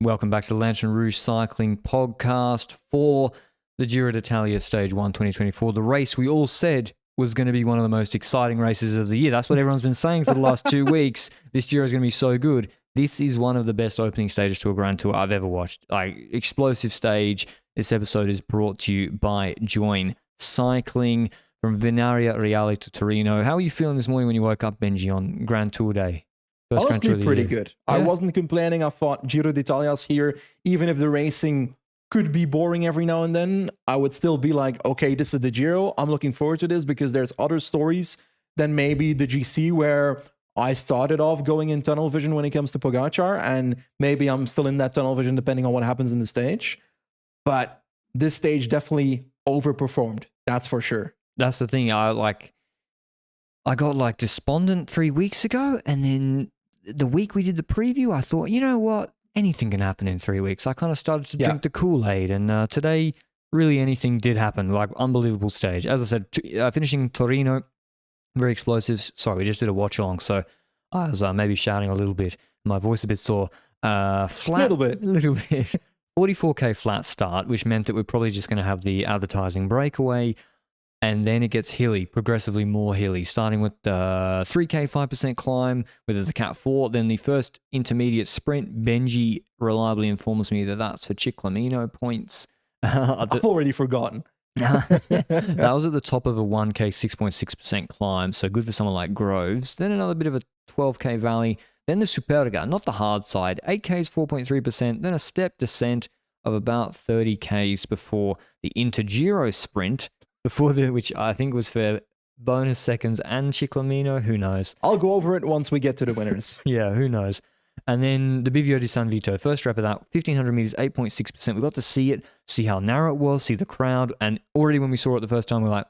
Welcome back to the Lanterne Rouge Cycling Podcast for the Giro d'Italia Stage 1 2024. The race we all said was going to be one of the most exciting races of the year. That's what everyone's been saying for the last 2 weeks. This Giro is going to be so good. This is one of the best opening stages to a Grand Tour I've ever watched. Like, explosive stage. This episode is brought to you by Join Cycling from Vinaria Reale to Torino. How are you feeling this morning when you woke up, Benji, on Grand Tour Day? Honestly, pretty good. Yeah. I wasn't complaining. I thought Giro d'Italia's here. Even if the racing could be boring every now and then, I would still be like, okay, this is the Giro. I'm looking forward to this because there's other stories than maybe the GC where I started off going in tunnel vision when it comes to Pogacar, and maybe I'm still in that tunnel vision depending on what happens in the stage. But this stage definitely overperformed. That's for sure. That's the thing. I got despondent 3 weeks ago, and then the week we did the preview, I thought, you know what? Anything can happen in 3 weeks. I kind of started to drink the Kool-Aid, and today, really anything did happen. Like, unbelievable stage. As I said, finishing Torino, very explosive. Sorry, we just did a watch-along, so I was maybe shouting a little bit. My voice a bit sore. Flat. A little bit. 44K flat start, which meant that we're probably just going to have the advertising breakaway. And then it gets hilly, progressively more hilly, starting with the 3K 5% climb, where there's a Cat 4. Then the first intermediate sprint, Benji reliably informs me that that's for Ciclamino points. I've already forgotten. That was at the top of a 1K 6.6% climb, so good for someone like Groves. Then another bit of a 12K valley. Then the Superga, not the hard side, 8Ks 4.3%. Then a step descent of about 30Ks before the Intergiro sprint, which I think was for bonus seconds and Ciclamino, who knows? I'll go over it once we get to the winners. Yeah, who knows? And then the Bivio di San Vito, first rep of that, 1,500 meters, 8.6%. We got to see it, see how narrow it was, see the crowd, and already when we saw it the first time, we were like,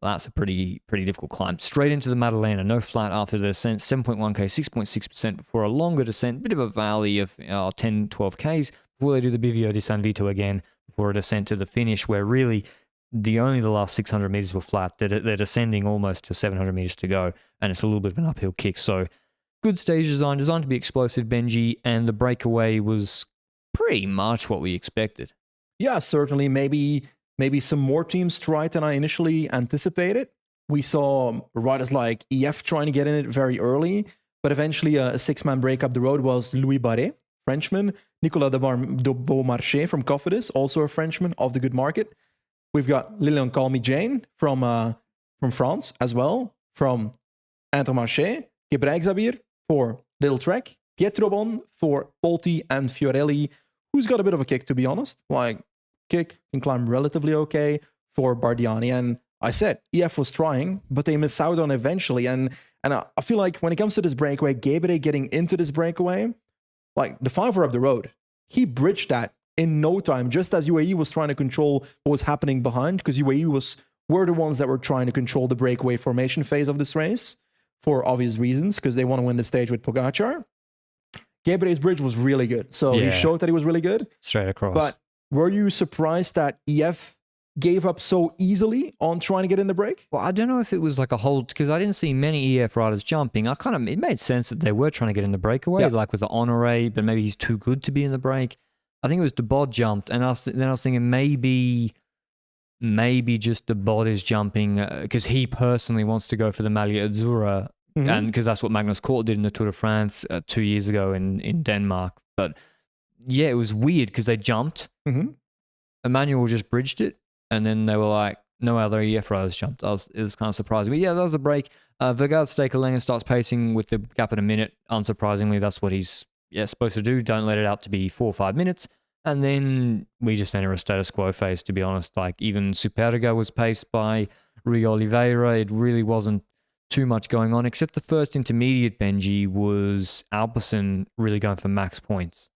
that's a pretty difficult climb. Straight into the Maddalena, no flat after the descent, 7.1K, 6.6% before a longer descent, bit of a valley of 10, 12Ks before they do the Bivio di San Vito again, before a descent to the finish, where really the last 600 meters were flat. They're descending almost to 700 meters to go, and it's a little bit of an uphill kick. So good stage design, designed to be explosive, Benji, and the breakaway was pretty much what we expected. Yeah, certainly. Maybe some more teams tried than I initially anticipated. We saw riders like EF trying to get in it very early, but eventually a six-man break up the road was Louis Barret, Frenchman, Nicolas de Beaumarchais from Cofidis, also a Frenchman of the good market. We've got Lilian Calmy-Jane from France as well, from Intermarché, Gebreigzabir for Little Trek, Pietro Bon for Polti and Fiorelli, who's got a bit of a kick, to be honest. Like, kick can climb relatively okay for Bardiani. And I said, EF was trying, but they missed out on eventually. And I feel like when it comes to this breakaway, Gebre getting into this breakaway, like the 5 were up the road. He bridged that in no time, just as UAE was trying to control what was happening behind, because UAE were the ones that were trying to control the breakaway formation phase of this race for obvious reasons, because they want to win the stage with Pogacar. Gebre's bridge was really good, so he showed that he was really good. Straight across. But were you surprised that EF gave up so easily on trying to get in the break? Well, I don't know if it was like a hold, because I didn't see many EF riders jumping. It made sense that they were trying to get in the breakaway, like with the Honoré, but maybe he's too good to be in the break. I think it was the Bod jumped, and then I was thinking maybe just the Bod is jumping because he personally wants to go for the Maglia Azzurra, and because that's what Magnus Cort did in the Tour de France 2 years ago in Denmark. But yeah, it was weird because they jumped. Emmanuel just bridged it, and then they were like, no other EF riders jumped. It was kind of surprising. But yeah, that was the break. Vergaard Staker-Lengen starts pacing with the gap at a minute. Unsurprisingly, that's what he's supposed to do. Don't let it out to be 4 or 5 minutes. And then we just enter a status quo phase, to be honest. Like, even Superga was paced by Rui Oliveira. It really wasn't too much going on, except the first intermediate, Benji, was Alpecin really going for max points.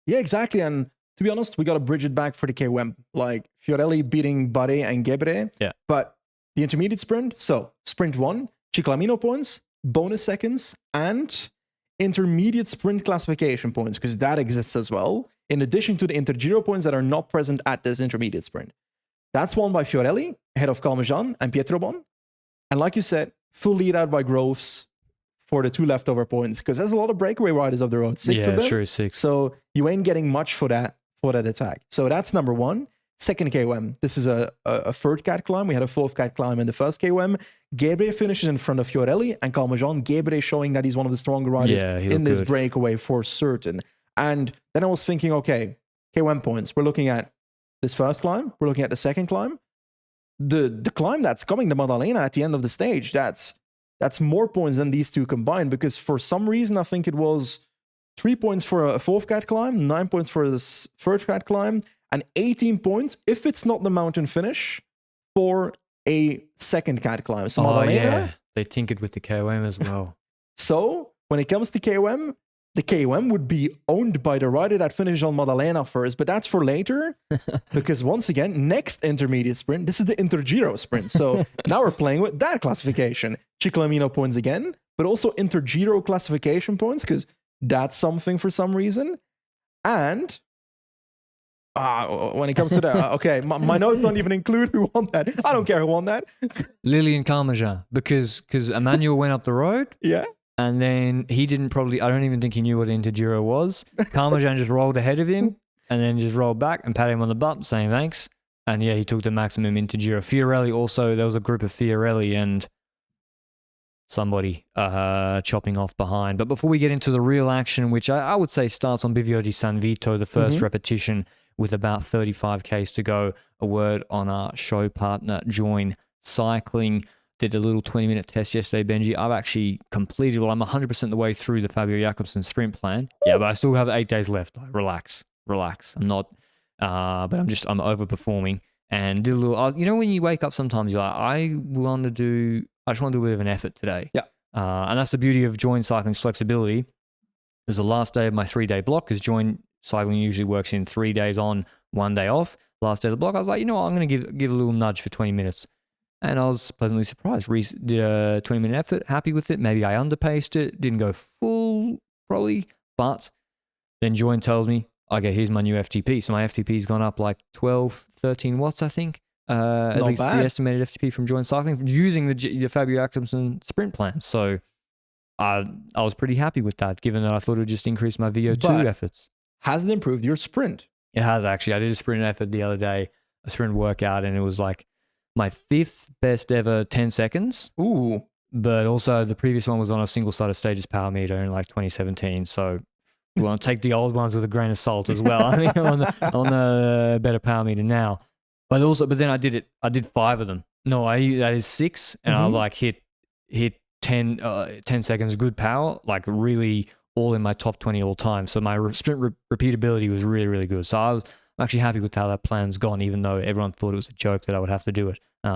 Yeah, exactly. And to be honest, we got to bridge it back for the KOM. Like, Fiorelli beating Barret and Gebre. Yeah. But the intermediate sprint, so sprint 1, Ciclamino points, bonus seconds, and intermediate sprint classification points, because that exists as well, in addition to the Intergiro points that are not present at this intermediate sprint. That's won by Fiorelli, ahead of Calmejean and Pietro Bon. And like you said, full lead out by Groves, for the 2 leftover points, because there's a lot of breakaway riders up the road, 6 of them. True, 6. So you ain't getting much for that attack. So that's number 1. Second KOM. This is a third cat climb. We had a fourth cat climb in the first KOM. Gabriel finishes in front of Fiorelli and Calmejean. Gabriel showing that he's one of the stronger riders in this breakaway for certain. And then I was thinking, okay, KOM points. We're looking at this first climb. We're looking at the second climb. The climb that's coming, the Maddalena at the end of the stage, that's more points than these two combined, because for some reason I think it was 3 points for a fourth cat climb, 9 points for this third cat climb, and 18 points if it's not the mountain finish for a second cat climb. So Maddalena, they tinkered with the KOM as well. So when it comes to KOM, the KOM would be owned by the rider that finished on Maddalena first, but that's for later, because once again, next intermediate sprint, this is the Intergiro sprint. So now we're playing with that classification. Ciclamino points again, but also Intergiro classification points, because that's something for some reason. And when it comes to that, okay, my notes don't even include who won that. I don't care who won that. Lilian Calmejean, because Emmanuel went up the road. Yeah. And then he didn't I don't even think he knew what Intergiro was. Calmejean just rolled ahead of him and then just rolled back and patted him on the butt saying thanks. And yeah, he took the maximum Intergiro. Fiorelli also, there was a group of Fiorelli and somebody chopping off behind. But before we get into the real action, which I would say starts on Bivio di San Vito, the first repetition with about 35 Ks to go, a word on our show partner, Join Cycling. Did a little 20-minute test yesterday, Benji. I've actually completed, I'm 100% the way through the Fabio Jakobsen sprint plan. Yeah, but I still have 8 days left. Relax. I'm not, but I'm overperforming. And did a little, you know, when you wake up sometimes, you're like, I just want to do a bit of an effort today. Yeah. And that's the beauty of Join Cycling's flexibility. There's the last day of my 3-day block, because Join Cycling usually works in 3 days on, 1 day off. Last day of the block, I was like, you know what, I'm going to give a little nudge for 20 minutes. And I was pleasantly surprised. Reese did a 20-minute effort, happy with it. Maybe I underpaced it, didn't go full, probably. But then Join tells me, okay, here's my new FTP. So my FTP's gone up like 12, 13 watts, I think. At least the estimated FTP from Join Cycling using the Fabio Jakobsen sprint plan. So I was pretty happy with that, given that I thought it would just increase my VO2 efforts. Has it improved your sprint? It has, actually. I did a sprint effort the other day, a sprint workout, and it was like my 5th best ever 10 seconds. Ooh. But also the previous one was on a single-sided stages power meter in like 2017. So we want to take the old ones with a grain of salt as well. I mean, on the better power meter now. But then I did 5 of them. No, that is 6. And I was like, hit 10 seconds, good power, like really all in my top 20 all time. So my sprint repeatability was really, really good. So I'm actually happy with how that plan's gone, even though everyone thought it was a joke that I would have to do it. But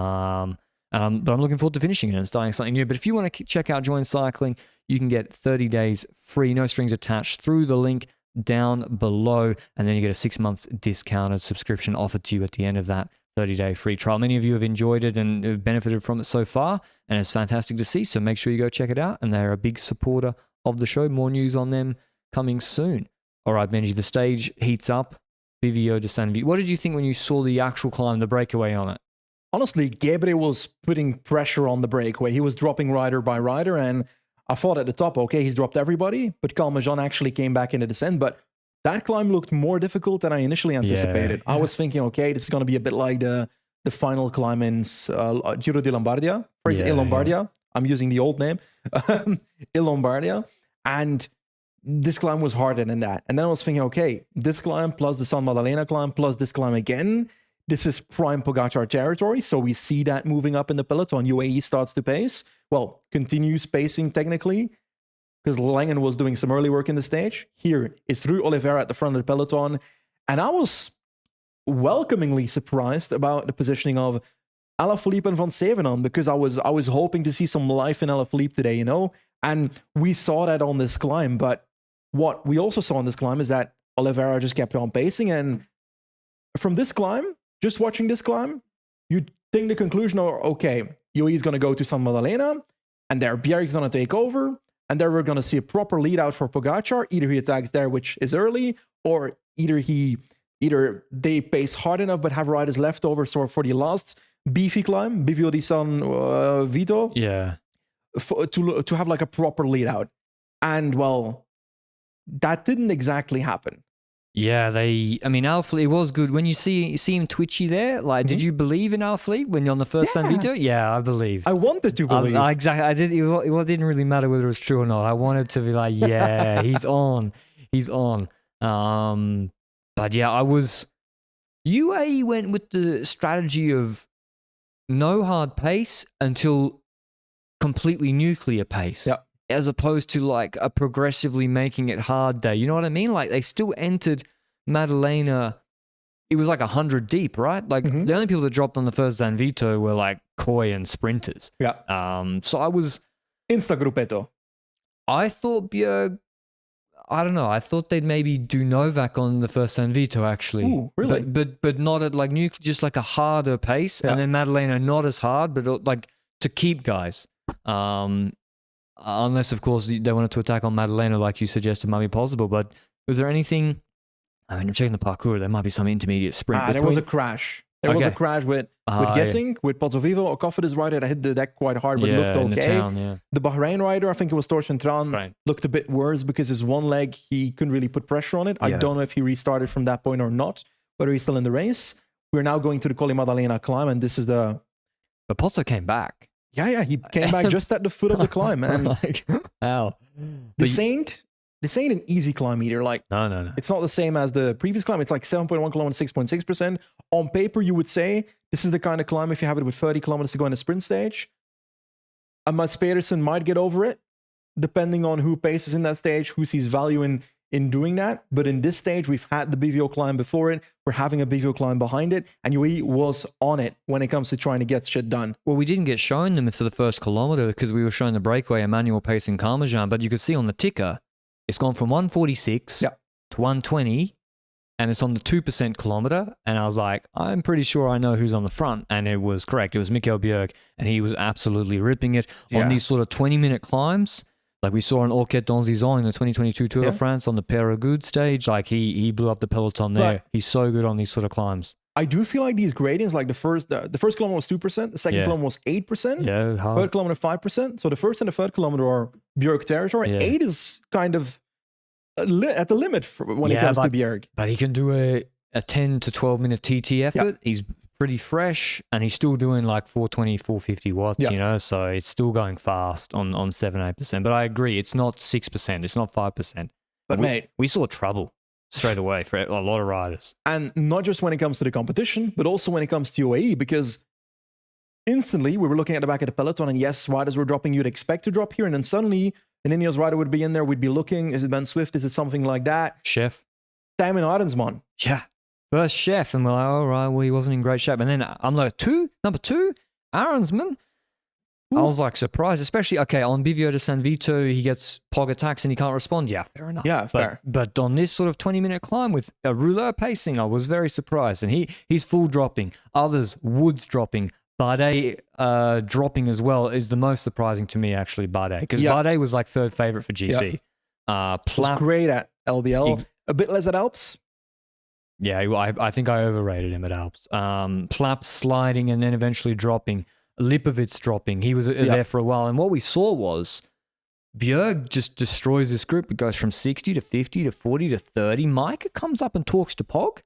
I'm looking forward to finishing it and starting something new. But if you want to check out Join Cycling, you can get 30 days free, no strings attached, through the link down below. And then you get a 6 months discounted subscription offered to you at the end of that 30-day free trial. Many of you have enjoyed it and have benefited from it so far, and it's fantastic to see. So make sure you go check it out. And they're a big supporter of the show. More news on them coming soon. All right, Benji, the stage heats up. Bivio di San Vito. What did you think when you saw the actual climb, the breakaway on it? Honestly, Gabriel was putting pressure on the breakaway. He was dropping rider by rider, and I thought at the top, okay, he's dropped everybody, but Calmejean actually came back in the descent. But that climb looked more difficult than I initially anticipated. I was thinking, okay, this is going to be a bit like the final climb in Giro di Lombardia. Lombardia. I'm using the old name. Lombardia. And this climb was harder than that. And then I was thinking, okay, this climb plus the San Maddalena climb plus this climb again, this is prime Pogacar territory. So we see that moving up in the peloton. UAE starts to pace. Well, continues pacing technically, because Langen was doing some early work in the stage. Here, it's Rui Oliveira at the front of the peloton. And I was welcomingly surprised about the positioning of Alaphilippe and Van Sevenant, because I was hoping to see some life in Alaphilippe today, you know? And we saw that on this climb. But what we also saw on this climb is that Oliveira just kept on pacing. And from this climb, just watching this climb, you think the conclusion, okay, UAE is going to go to San Maddalena, and there Bjerg's going to take over, and there we're going to see a proper lead out for Pogacar. Either he attacks there, which is early, or either they pace hard enough but have riders left over. So for the last beefy climb, Bivio di San Vito, to have like a proper lead out. And well, that didn't exactly happen. Yeah, Alfleet, it was good. When you see him twitchy there, like, did you believe in Alfleet when you're on the first San Vito? Yeah, I believed. I wanted to believe. Exactly. I did. It didn't really matter whether it was true or not. I wanted to be like, yeah, he's on. He's on. But yeah, UAE went with the strategy of no hard pace until completely nuclear pace. Yeah. As opposed to like a progressively making it hard day. You know what I mean? Like they still entered Madalena. It was like 100 deep, right? Like the only people that dropped on the first San Vito were like Koi and sprinters. Yeah. So I was Instagruppetto. I thought Bjerg, I don't know. I thought they'd maybe do Novak on the first San Vito actually. Ooh, really? But not at like just like a harder pace, and then Madalena not as hard, but like to keep guys. Unless, of course, they wanted to attack on Madalena like you suggested might be possible. But was there anything... I mean, I'm checking the parkour. There might be some intermediate sprint. There was a crash. There was a crash with Guessing, with Pozzovivo. A Cofidis rider that hit the deck quite hard, but looked okay. The Bahrain rider, I think it was Torsten Tran, looked a bit worse because his one leg, he couldn't really put pressure on it. I don't know if he restarted from that point or not, whether he's still in the race. We're now going to the Colli Maddalena climb, and this is the... But Pozzo came back. Yeah, he came back just at the foot of the climb. And like, how? This ain't an easy climb either. Like, no. It's not the same as the previous climb. It's like 7.1 kilometers, 6.6%. On paper, you would say this is the kind of climb, if you have it with 30 kilometers to go in the sprint stage, a Mats Pedersen might get over it, depending on who paces in that stage, who sees value in doing that. But in this stage, we've had the BVO climb before it. We're having a BVO climb behind it. And UAE was on it when it comes to trying to get shit done. Well, we didn't get shown them for the first kilometer because we were showing the breakaway, Emmanuel Pace and Carmajan. But you could see on the ticker, it's gone from 146 to 120. And it's on the 2% kilometer. And I was like, I'm pretty sure I know who's on the front. And it was correct. It was Mikkel Bjerg. And he was absolutely ripping it on these sort of 20-minute climbs. Like we saw on Orquet d'Anzizon in the 2022 Tour de France on the Périgord stage. Like he blew up the peloton there. He's so good on these sort of climbs. I do feel like these gradients, like the first kilometer was 2%, the second kilometer was 8%, third kilometer 5%. So the first and the third kilometer are Bjerg territory. Yeah. 8 is kind of at the limit when it comes to Bjerg. But he can do a 10 to 12 minute TT effort. He's pretty fresh, and he's still doing like 420, 450 watts, you know, so it's still going fast on 7-8%. But I agree, it's not 6%, it's not 5%. But mate, we saw trouble straight away for a lot of riders. And not just when it comes to the competition, but also when it comes to UAE, because instantly we were looking at the back of the peloton, and yes, riders were dropping you'd expect to drop here, and then suddenly an Ineos rider would be in there, we'd be looking, is it Ben Swift, is it something like that? Chef. Tijmen Arensman. Yeah. First Chef, and we're like, all right, well, he wasn't in great shape. And then I'm like, number two, Arensman. I was like surprised, especially, on Bivio de San Vito, he gets Pog attacks and he can't respond. Yeah, fair enough. Yeah, fair. But on this sort of 20-minute climb with a rouleur pacing, I was very surprised. And he's full dropping. Others, Woods dropping. Bardet dropping as well is the most surprising to me, actually, Bardet. Because Bardet was like third favorite for GC. Was great at LBL. A bit less at Alps. Yeah, I think I overrated him at Alps. Plapp sliding and then eventually dropping. Lipovitz dropping. He was there for a while. And what we saw was Bjerg just destroys this group. It goes from 60 to 50 to 40 to 30. Micah comes up and talks to Pog.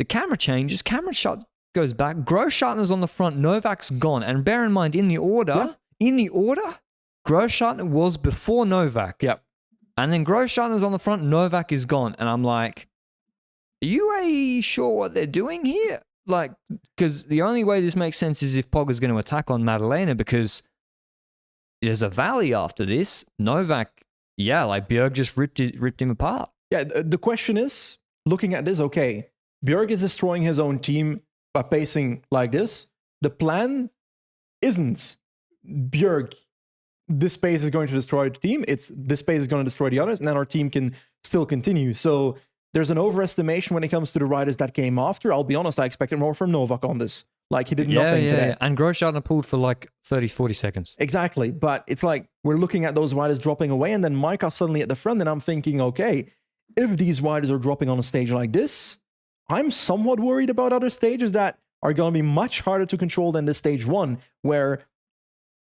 The camera changes. Camera shot goes back. Großschartner's on the front. Novak's gone. And bear in mind, in the order, Großschartner was before Novak. Yep. And then Großschartner's on the front. Novak is gone. And I'm like, are you sure what they're doing here? Like, because the only way this makes sense is if Pog is going to attack on Madalena, because there's a valley after this. Novak, like Bjerg just ripped him apart. Yeah, the question is, looking at this, okay, Bjerg is destroying his own team by pacing like this. The plan isn't Bjerg, this pace is going to destroy the team. It's this pace is going to destroy the others, and then our team can still continue. So there's an overestimation when it comes to the riders that came after. I'll be honest, I expected more from Novak on this. Like, he did nothing today. Yeah. And Großschartner pulled for like 30, 40 seconds. Exactly. But it's like we're looking at those riders dropping away, and then Micah suddenly at the front, and I'm thinking, okay, if these riders are dropping on a stage like this, I'm somewhat worried about other stages that are going to be much harder to control than this stage one, where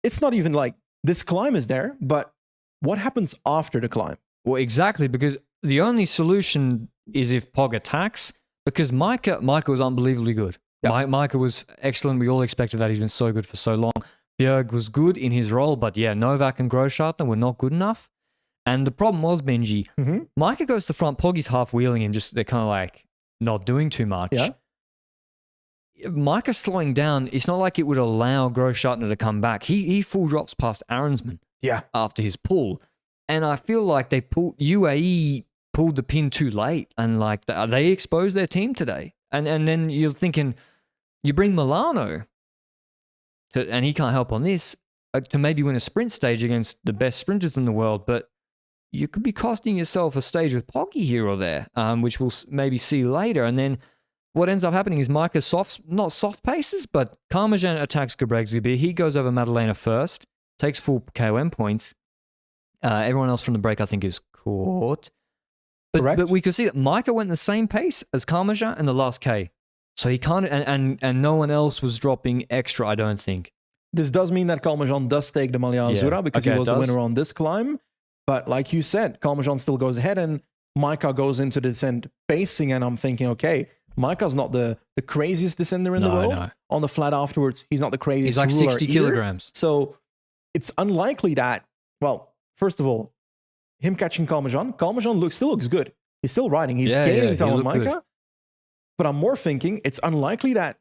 it's not even like this climb is there, but what happens after the climb? Well, exactly, because the only solution is if Pog attacks, because Micah was unbelievably good. Yeah. Micah was excellent. We all expected that. He's been so good for so long. Bjerg was good in his role, but yeah, Novak and Grosschartner were not good enough. And the problem was, Benji, Micah goes to front, Poggy's half wheeling and they're kind of like not doing too much. Yeah. Micah slowing down, it's not like it would allow Grosschartner to come back. He full drops past Aronsman after his pull. And I feel like UAE pulled the pin too late, and like they exposed their team today. And then you're thinking, you bring Milano, and he can't help on this, to maybe win a sprint stage against the best sprinters in the world, but you could be costing yourself a stage with Poggy here or there, which we'll maybe see later. And then what ends up happening is Micah not soft paces, but Carmajan attacks Gebregsby. He goes over Madalena first, takes full KOM points. Everyone else from the break, I think, is caught. But we could see that Micah went the same pace as Carmajan in the last K. So he can't, and no one else was dropping extra, I don't think. This does mean that Carmajan does take the Maglia Azzurra because he was the winner on this climb. But like you said, Carmajan still goes ahead and Micah goes into the descent pacing, and I'm thinking, okay, Micah's not the craziest descender in the world. No. On the flat afterwards, he's not the craziest. He's like 60 kilograms. So it's unlikely that, well, first of all, him catching Carmajan still looks good. He's still riding. He's gaining time on Micah. Good. But I'm more thinking it's unlikely that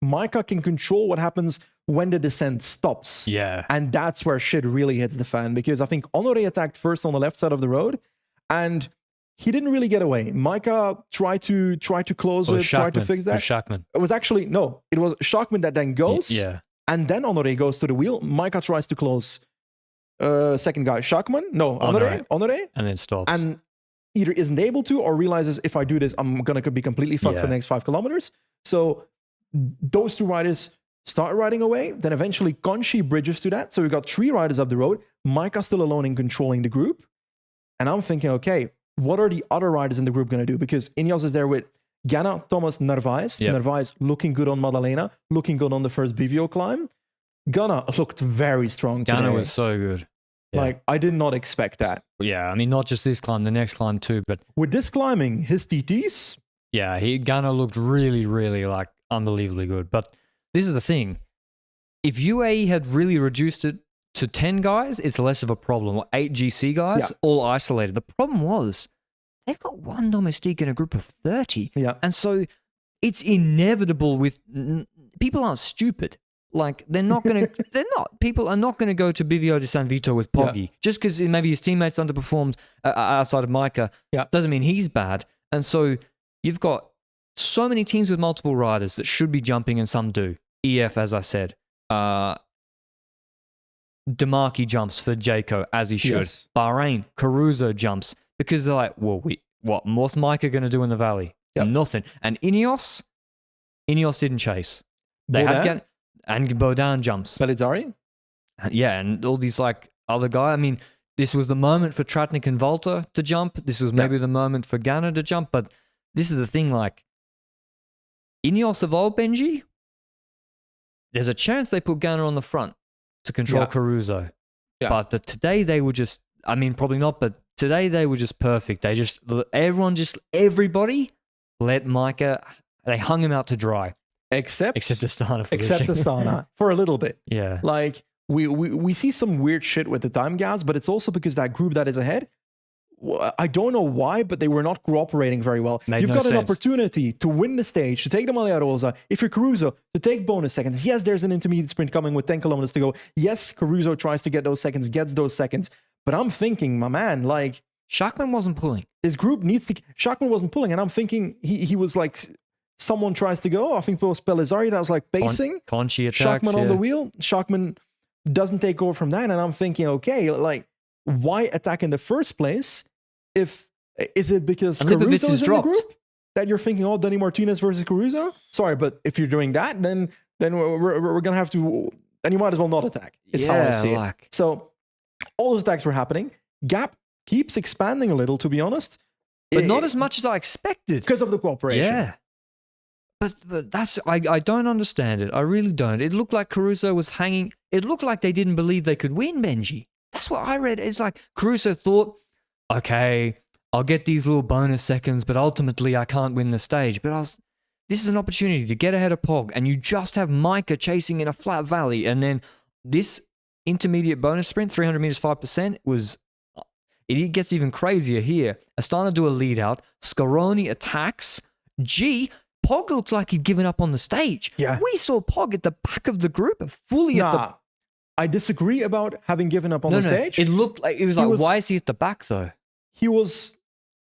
Micah can control what happens when the descent stops. Yeah. And that's where shit really hits the fan, because I think Honoré attacked first on the left side of the road and he didn't really get away. Micah tried to close it, tried to fix that. It was actually, no, it was Schachman that then goes. Yeah. And then Honoré goes to the wheel. Micah tries to close second guy, Schachman. No, Honoré. And then stops. And either isn't able to or realizes, if I do this, I'm going to be completely fucked for the next 5 kilometers. So those two riders start riding away. Then eventually Conchi bridges to that. So we got 3 riders up the road. Micah still alone in controlling the group. And I'm thinking, okay, what are the other riders in the group going to do? Because Ineos is there with Ganna, Thomas, Narvaez. Yep. Narvaez looking good on Madalena, looking good on the first Bivio climb. Ganna looked very strong today. Ganna was so good. Yeah. Like, I did not expect that. Yeah, I mean, not just this climb, the next climb too, but... With this climbing, his TTs... Yeah, Ganna looked really, really, like, unbelievably good. But this is the thing. If UAE had really reduced it to 10 guys, it's less of a problem. Or 8 GC guys, all isolated. The problem was, they've got 1 domestique in a group of 30. Yeah. And so, it's inevitable with... People aren't stupid. Like, people are not going to go to Bivio di San Vito with Poggi. Just because maybe his teammates underperformed outside of Micah doesn't mean he's bad. And so you've got so many teams with multiple riders that should be jumping, and some do. EF, as I said. Demarchi jumps for Jayco, as he should. Yes. Bahrain, Caruso jumps. Because they're like, well, what's Micah going to do in the valley? Yep. Nothing. And Ineos didn't chase. They had... And Baudin jumps. Pellizzari? Yeah, and all these like other guys. I mean, this was the moment for Tratnik and Volta to jump. This was maybe the moment for Ganna to jump. But this is the thing, like, Ineos of old, Benji, there's a chance they put Ganna on the front to control Caruso. Yeah. But today they were just, I mean, probably not, but today they were just perfect. Everybody let Micah, they hung him out to dry. Except Astana. Except Astana for a little bit. Yeah. Like we see some weird shit with the time gaps, but it's also because that group that is ahead, I don't know why, but they were not cooperating very well. You've got an opportunity to win the stage, to take the Maglia Rosa. If you're Caruso, to take bonus seconds. Yes, there's an intermediate sprint coming with 10 kilometers to go. Yes, Caruso tries to get those seconds, gets those seconds. But I'm thinking, my man, like... Schachman wasn't pulling. This group needs to... Schachman wasn't pulling, and I'm thinking he was like... Someone tries to go. I think it was Pellizzari that was like pacing. Conchi attacks. Schachman on the wheel. Schachman doesn't take over from that. And I'm thinking, okay, like, why attack in the first place? Is it because Caruso is in the group that you're thinking, oh, Danny Martinez versus Caruso? Sorry, but if you're doing that, then we're going to have to, then you might as well not attack. Is how I see it. So all those attacks were happening. Gap keeps expanding a little, to be honest. But not as much as I expected. Because of the cooperation. Yeah. But that's I don't understand it. I really don't. It looked like Caruso was hanging. It looked like they didn't believe they could win, Benji. That's what I read. It's like Caruso thought, okay, I'll get these little bonus seconds, but ultimately I can't win the stage. But this is an opportunity to get ahead of Pog, and you just have Micah chasing in a flat valley, and then this intermediate bonus sprint, 300 meters, 5%, was... It gets even crazier here. Astana do a lead out. Scaroni attacks. Pog looked like he'd given up on the stage. Yeah. We saw Pog at the back of the group and fully at the... I disagree about having given up on the stage. It looked like... It was like, why is he at the back though? He was...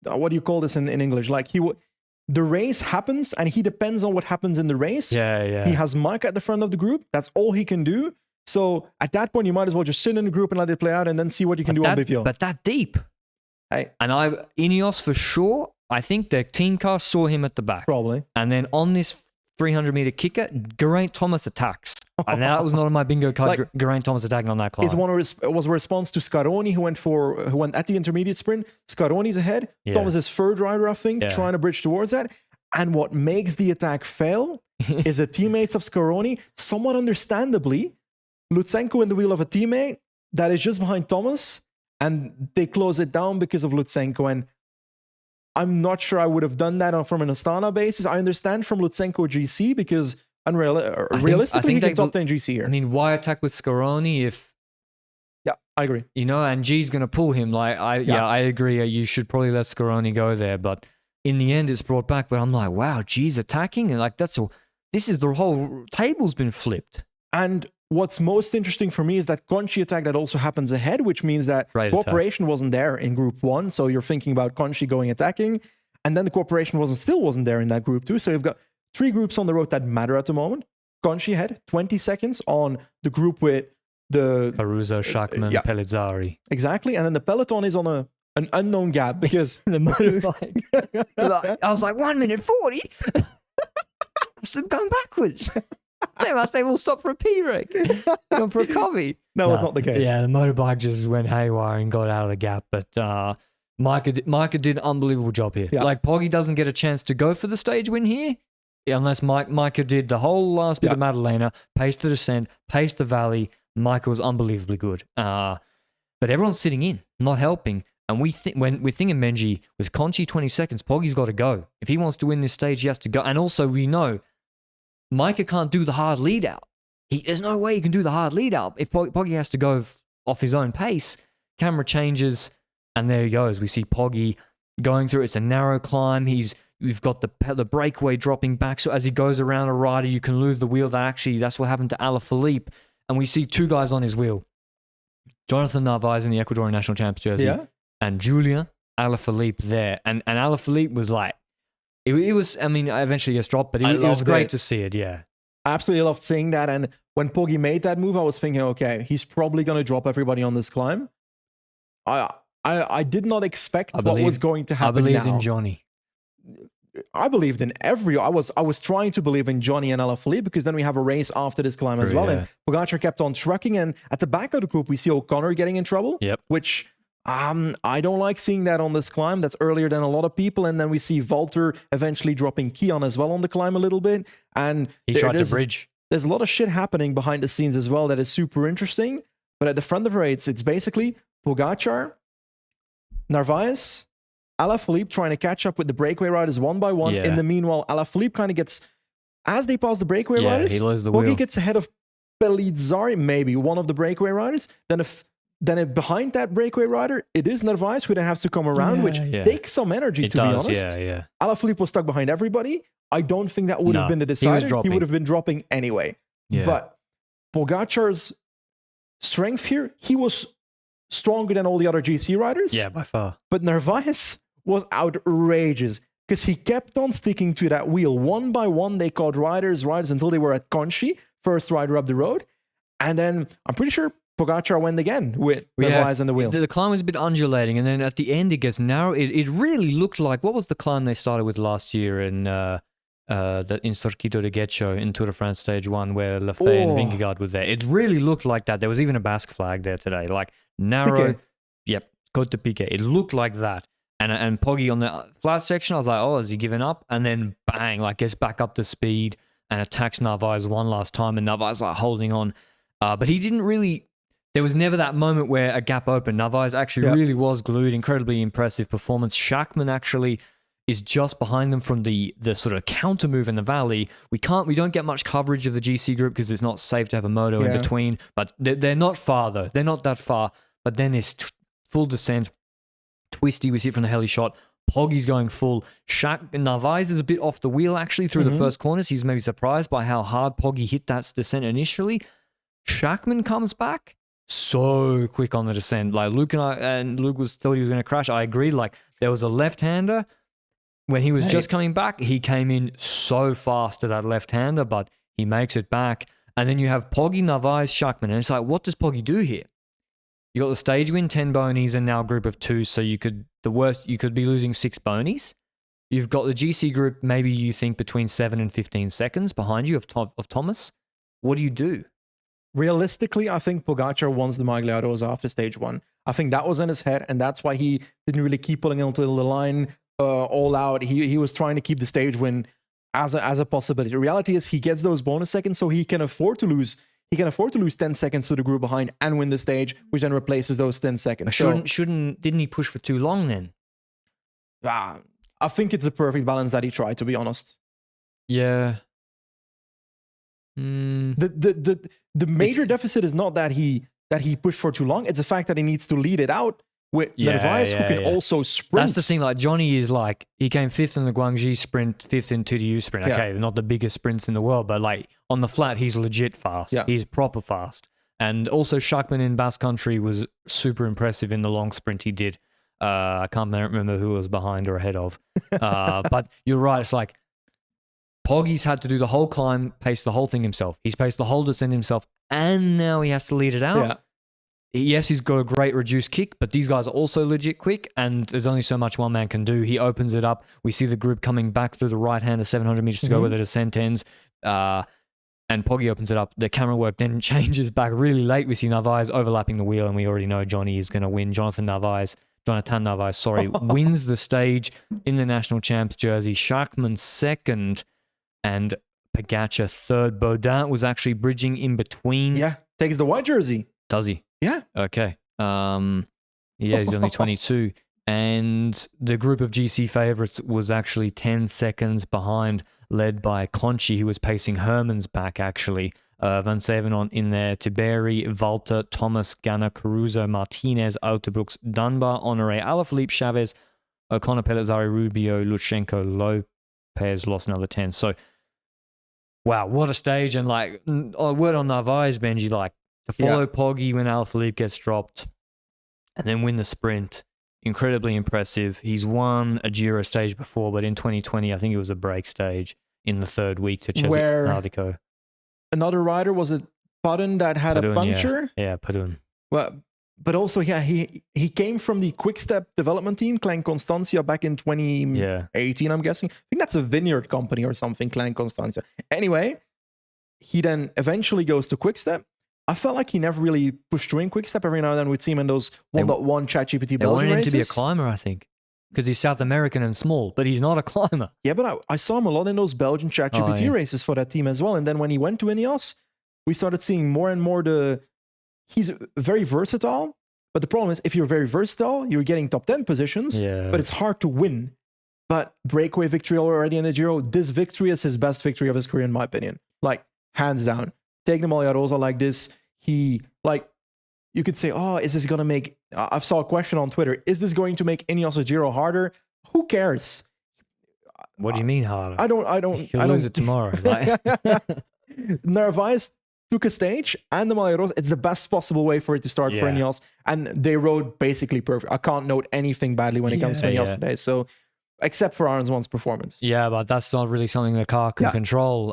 What do you call this in English? Like the race happens and he depends on what happens in the race. Yeah. He has Mike at the front of the group. That's all he can do. So at that point, you might as well just sit in the group and let it play out and then see what you can do on Bivio. But that deep. Hey. And Ineos for sure, I think their team car saw him at the back. Probably. And then on this 300-meter kicker, Geraint Thomas attacks. And that was not on my bingo card, like, Geraint Thomas attacking on that climb. It was a response to Scaroni, who went at the intermediate sprint. Scaroni's ahead. Yeah. Thomas is third rider, I think, trying to bridge towards that. And what makes the attack fail is the teammates of Scaroni, somewhat understandably, Lutsenko in the wheel of a teammate that is just behind Thomas, and they close it down because of Lutsenko. And I'm not sure I would have done that from an Astana basis. I understand from Lutsenko GC because realistically, he can top 10 GC here. I mean, why attack with Scaroni if... Yeah, I agree. You know, and G's going to pull him. Like, I agree. You should probably let Scaroni go there. But in the end, it's brought back. But I'm like, wow, G's attacking? And like, this is the whole table's been flipped. And what's most interesting for me is that Conchi attack that also happens ahead, which means that Cooperation wasn't there in Group 1. So you're thinking about Conchi going attacking. And then the Cooperation still wasn't there in that Group 2. So you've got 3 groups on the road that matter at the moment. Conchi ahead, 20 seconds on the group with the... Caruso, Schachmann, Pellizzari. Exactly. And then the peloton is on an unknown gap because... the motorbike. I was like, 1 minute 40? Still going backwards. They must say we'll stop for a pee break. Going for a coffee. That was not the case. Yeah, the motorbike just went haywire and got out of the gap. But Micah did an unbelievable job here. Yeah. Like, Poggy doesn't get a chance to go for the stage win here unless Micah did the whole last bit of Madalena, paced the descent, paced the valley. Micah was unbelievably good. But everyone's sitting in, not helping. And when we're thinking Benji, with Conchi 20 seconds, Poggy's got to go. If he wants to win this stage, he has to go. And also, we know Micah can't do the hard lead out. There's no way he can do the hard lead out. If Poggy has to go off his own pace, camera changes, and there he goes. We see Poggy going through. It's a narrow climb. We've got the breakaway dropping back. So as he goes around a rider, you can lose the wheel. That's what happened to Alaphilippe. And we see 2 guys on his wheel. Jonathan Narvaez in the Ecuadorian national champs jersey. And Julia Alaphilippe there. And Alaphilippe was like, it was, I mean, eventually he gets dropped, but it was great to see it, yeah. I absolutely loved seeing that. And when Poggy made that move, I was thinking, okay, he's probably going to drop everybody on this climb. I did not expect what was going to happen. I believed in Johnny. I believed in I was trying to believe in Johnny and Alaphilippe because then we have a race after this climb as well. Yeah. And Pogacar kept on trucking. And at the back of the group, we see O'Connor getting in trouble, which... I don't like seeing that on this climb. That's earlier than a lot of people. And then we see Walter eventually dropping Kian as well on the climb a little bit. And he tried to bridge. There's a lot of shit happening behind the scenes as well that is super interesting. But at the front of the race, it's basically Pogacar, Narvaez, Alaphilippe trying to catch up with the breakaway riders one by one. In the meanwhile, Alaphilippe kind of gets, as they pass the breakaway riders, he loses the wheel. Gets ahead of Pellizzari, maybe one of the breakaway riders. Then behind that breakaway rider, it is Narvaez who then has to come around, which takes some energy, to be honest. Alaphilippe was stuck behind everybody. I don't think that would have been the decider. He would have been dropping anyway. But Pogacar's strength here, he was stronger than all the other GC riders. Yeah, by far. But Narvaez was outrageous because he kept on sticking to that wheel. One by one, they caught riders until they were at Conchi, first rider up the road. And then I'm pretty sure Pogacar went again with Narvaez on the wheel. The climb was a bit undulating, and then at the end it gets narrow. It really looked like, what was the climb they started with last year in Circuito de Getxo in Tour de France Stage 1 where Lafay and Vingegaard were there? It really looked like that. There was even a Basque flag there today. Like narrow, Côte de Piquet. It looked like that. And Poggy on the flat section, I was like, oh, has he given up? And then bang, like gets back up to speed and attacks Narvaez one last time, and Narvaez like holding on. But he didn't really, there was never that moment where a gap opened. Narvaez actually really was glued. Incredibly impressive performance. Schachmann actually is just behind them from the sort of counter move in the valley. We don't get much coverage of the GC group because it's not safe to have a moto in between, but they're not far though. They're not that far, but then it's full descent. Twisty, we see it from the heli shot. Poggy's going full. Narvaez is a bit off the wheel actually through the first corners. He's maybe surprised by how hard Poggy hit that descent initially. Schachmann comes back so quick on the descent. Like Luke thought he was going to crash. I agreed. Like there was a left-hander. When he was just coming back, he came in so fast to that left-hander, but he makes it back. And then you have Poggy, Narvaez, Schachmann. And it's like, what does Poggy do here? You got the stage win, 10 bonies, and now a group of 2. So you could be losing 6 bonies. You've got the GC group, maybe you think between 7 and 15 seconds behind you of Thomas. What do you do? Realistically, I think Pogacar wants the Magliaros after stage 1. I think that was in his head, and that's why he didn't really keep pulling into the line all out. He was trying to keep the stage win as a possibility. The reality is he gets those bonus seconds, so he can afford to lose. He can afford to lose 10 seconds to the group behind and win the stage, which then replaces those 10 seconds. Didn't he push for too long then? I think it's a perfect balance that he tried, to be honest. Yeah. The major deficit is not that he pushed for too long. It's the fact that he needs to lead it out with Narvaez, who can also sprint. That's the thing. Like Johnny is like, he came 5th in the Guangxi sprint, 5th in TDU sprint. Okay, they're not the biggest sprints in the world, but like on the flat, he's legit fast. Yeah. He's proper fast. And also Schachmann in Basque Country was super impressive in the long sprint he did. I can't remember who was behind or ahead of. But you're right. It's like Poggy's had to do the whole climb, pace the whole thing himself. He's paced the whole descent himself, and now he has to lead it out. Yeah. Yes, he's got a great reduced kick, but these guys are also legit quick, and there's only so much one man can do. He opens it up. We see the group coming back through the right hand of 700 meters to go where the descent ends, and Poggy opens it up. The camera work then changes back really late. We see Narvaez overlapping the wheel, and we already know Johnny is going to win. Jonathan Narvaez, wins the stage in the national champs jersey. Schachmann second, and Pogacar third. Baudin was actually bridging in between. Yeah, takes the white jersey. Does he? Yeah. Okay. Yeah, he's only 22. And the group of GC favorites was actually 10 seconds behind, led by Conchi, who was pacing Herman's back, actually. Van Sevenon in there, Tiberi, Walter, Thomas, Ganna, Caruso, Martinez, Autobrooks, Dunbar, Honoré, Alaphilippe, Chavez, O'Connor, Pellizzari, Rubio, Lutsenko, Lopez lost another 10. So, wow, what a stage. And like, a word on Narvaez, Benji, like, to follow Poggy when Alaphilippe gets dropped and then win the sprint. Incredibly impressive. He's won a Giro stage before, but in 2020, I think it was a break stage in the third week to Cesare Nardico. Another rider, was it Padun that had a puncture? Yeah, Padun. Well, but also, he came from the Quick Step development team, Clan Constantia, back in 2018, I'm guessing. I think that's a vineyard company or something, Clan Constantia. Anyway, he then eventually goes to Quick Step. I felt like he never really pushed through in Quick Step. Every now and then we'd see him in those 1.1 ChatGPT Belgian races. They wanted him to be a climber, I think, because he's South American and small, but he's not a climber. Yeah, but I saw him a lot in those Belgian ChatGPT races for that team as well. And then when he went to Ineos, we started seeing more and more he's very versatile, but the problem is if you're very versatile, you're getting top 10 positions, but it's hard to win. But breakaway victory already in the Giro. This victory is his best victory of his career, in my opinion. Like, hands down. Taking the Magliarosa like this, you could say, oh, is this going to make, I saw a question on Twitter, is this going to make Ineos Giro harder? Who cares? What do you mean harder? I don't. He'll lose it tomorrow. Narvaez took a stage and the Magliarosa, it's the best possible way for it to start for Ineos. And they rode basically perfect. I can't note anything badly when it comes to Ineos today. So, except for Aronsman's performance. Yeah, but that's not really something the car can control.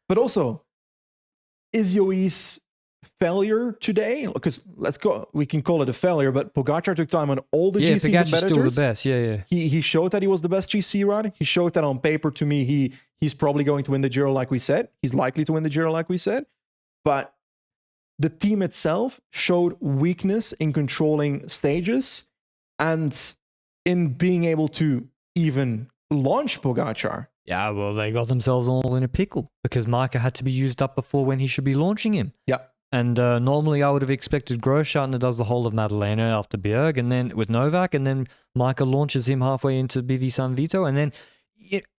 But also, is Joey's failure today? Because we can call it a failure, but Pogacar took time on all the GC competitors. Still the best, He showed that he was the best GC rider. He showed that on paper. To me, he's probably going to win the Giro, like we said. He's likely to win the Giro, like we said. But the team itself showed weakness in controlling stages, and in being able to even launch Pogacar. Yeah, well, they got themselves all in a pickle because Micah had to be used up before when he should be launching him. Yeah. And normally I would have expected Grosjean does the whole of Madalena after Bjerg, and then with Novak, and then Micah launches him halfway into BV San Vito, and then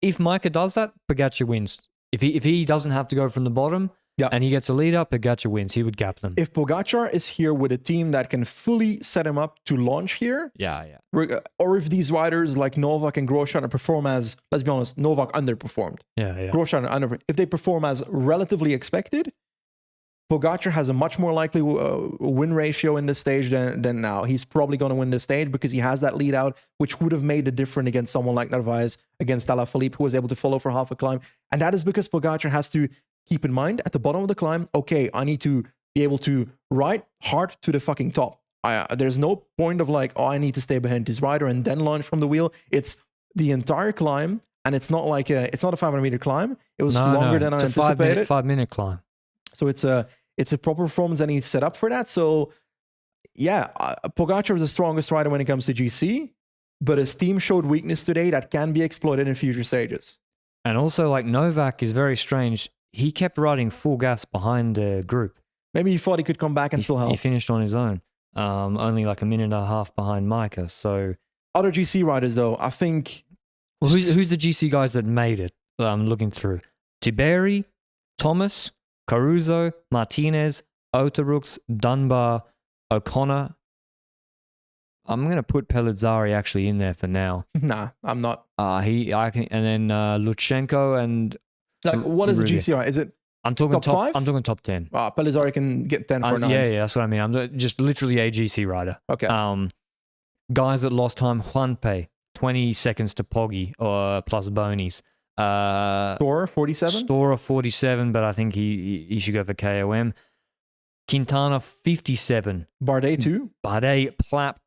if Micah does that, Pogacar wins. If he doesn't have to go from the bottom, and he gets a lead up, Pogacar wins. He would gap them. If Pogacar is here with a team that can fully set him up to launch here, or if these riders like Novak and Grosjean perform as, let's be honest, Novak underperformed. Grosjean if they perform as relatively expected, Pogacar has a much more likely win ratio in this stage than now. He's probably going to win this stage because he has that lead out, which would have made the difference against someone like Narvaez, against Alaphilippe, who was able to follow for half a climb. And that is because Pogacar has to keep in mind at the bottom of the climb, okay, I need to be able to ride hard to the fucking top. There's no point of like, oh, I need to stay behind this rider and then launch from the wheel. It's the entire climb, and it's not like it's not a 500-meter climb. It was longer than I anticipated. 5-minute climb. So it's a proper performance, and he's set up for that. So yeah, Pogacar is the strongest rider when it comes to GC, but his team showed weakness today that can be exploited in future stages. And also, like, Novak is very strange. He kept riding full gas behind the group. Maybe he thought he could come back and still help. He finished on his own, only like a minute and a half behind Micah. So other GC riders, though, I think. Well, who's the GC guys that made it? I'm looking through. Tiberi, Thomas, Caruso, Martinez, Otterbrooks, Dunbar, O'Connor. I'm gonna put Pellizzari actually in there for now. Nah, I'm not. And then Lutsenko and. Like, what is a GCR? Is it? I'm talking top 5? I'm talking top 10. Pellizzari can get 10 for 9. Yeah, that's what I mean. I'm just literally a GC rider. Okay. Guys that lost time: Juanpe, 20 seconds to Poggi, or plus bonies. Storer 47. Storer 47, but I think he should go for KOM. Quintana 57. Bardet 2. Bardet Plapp